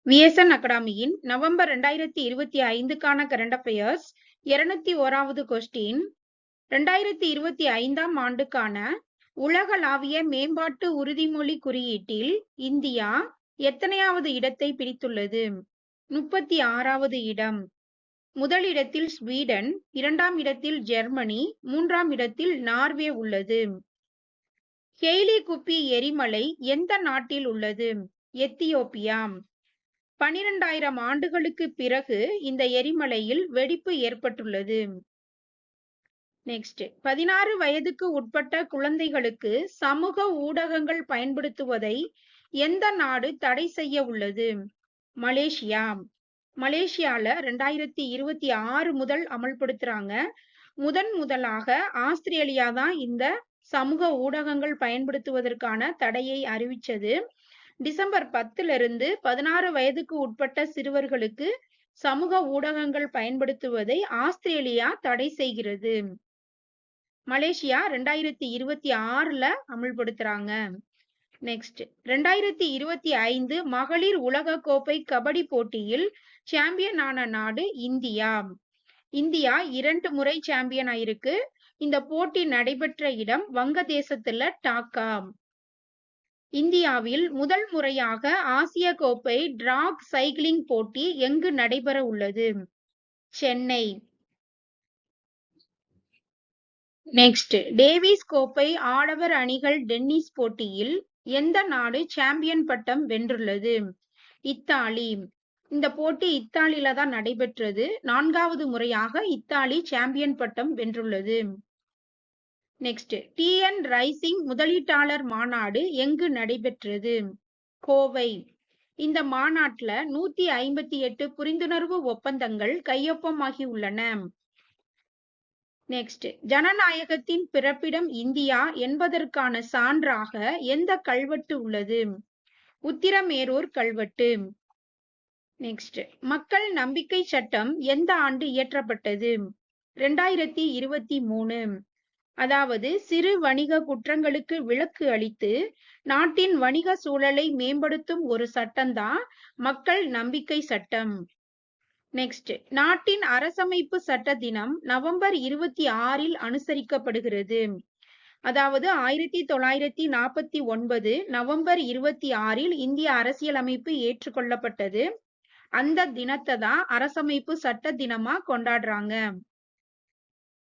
VSN அகாடமியின் நவம்பர் 2025க்கான கரண்ட் அஃபேர்ஸ் 201வது கொஸ்டின். 2025ஆம் ஆண்டுக்கான உலகளாவிய மேம்பாட்டு உறுதிமொழி குறியீட்டில் இந்தியா எத்தனையாவது இடத்தை பிடித்துள்ளது? 36வது இடம். முதல் இடத்தில் ஸ்வீடன், 2ஆம் இடத்தில் ஜெர்மனி, 3ஆம் இடத்தில் நார்வே உள்ளது. ஹெய்லி குப்பி எரிமலை எந்த நாட்டில் உள்ளது? எத்தியோப்பியா. 12,000 ஆண்டுகளுக்கு பிறகு இந்த எரிமலையில் வெடிப்பு ஏற்பட்டுள்ளது. நெக்ஸ்ட், 16 வயதுக்கு உட்பட்ட குழந்தைகளுக்கு சமூக ஊடகங்கள் பயன்படுத்துவதை எந்த நாடு தடை செய்ய உள்ளது? மலேசியா. மலேசியால 2026 முதல் அமல்படுத்துறாங்க. முதலாக ஆஸ்திரேலியா தான் இந்த சமூக ஊடகங்கள் பயன்படுத்துவதற்கான தடையை அறிவிச்சது. டிசம்பர் 10 16 வயதுக்கு உட்பட்ட சிறுவர்களுக்கு சமூக ஊடகங்கள் பயன்படுத்துவதை ஆஸ்திரேலியா தடை செய்கிறது. மலேசியா 2026ல அமல்படுத்துறாங்க. நெக்ஸ்ட், 2025 மகளிர் உலக கோப்பை கபடி போட்டியில் சாம்பியன் ஆன நாடு இந்தியா. இந்தியா 2 முறை சாம்பியன் ஆயிருக்கு. இந்த போட்டி நடைபெற்ற இடம் வங்கதேசத்துல டாக்கா. இந்தியாவில் முதல் முறையாக ஆசிய கோப்பை டிராக் சைக்கிளிங் போட்டி எங்கு நடைபெற உள்ளது? சென்னை. நெக்ஸ்ட், டேவிஸ் கோப்பை ஆடவர் அணிகள் டென்னிஸ் போட்டியில் எந்த நாடு சாம்பியன் பட்டம் வென்றுள்ளது? இத்தாலி. இந்த போட்டி இத்தாலியில தான் நடைபெற்றது. 4வது முறையாக இத்தாலி சாம்பியன் பட்டம் வென்றுள்ளது. நெக்ஸ்ட், டிஎன் ரைசிங் முதலீட்டாளர் மாநாடு எங்கு நடைபெற்றது? கோவை. இந்த மாநாட்டுல 158 புரிந்துணர்வு ஒப்பந்தங்கள் கையொப்பமாகி உள்ளன. நெக்ஸ்ட், ஜனநாயகத்தின் பிறப்பிடம் இந்தியா என்பதற்கான சான்றாக எந்த கல்வெட்டு உள்ளது? உத்திரமேரூர் கல்வெட்டு. நெக்ஸ்ட், மக்கள் நம்பிக்கை சட்டம் எந்த ஆண்டு இயற்றப்பட்டது? 2023. அதாவது சிறு வணிக குற்றங்களுக்கு விலக்கு அளித்து நாட்டின் வணிக சூழலை மேம்படுத்தும் ஒரு சட்டம்தான் மக்கள் நம்பிக்கை சட்டம். நெக்ஸ்ட், நாட்டின் அரசமைப்பு சட்ட தினம் நவம்பர் 26 அனுசரிக்கப்படுகிறது. அதாவது 1949 நவம்பர் 26 இந்திய அரசியலமைப்பு ஏற்றுக்கொள்ளப்பட்டது. அந்த தினத்தை தான் அரசமைப்பு சட்ட தினமா கொண்டாடுறாங்க.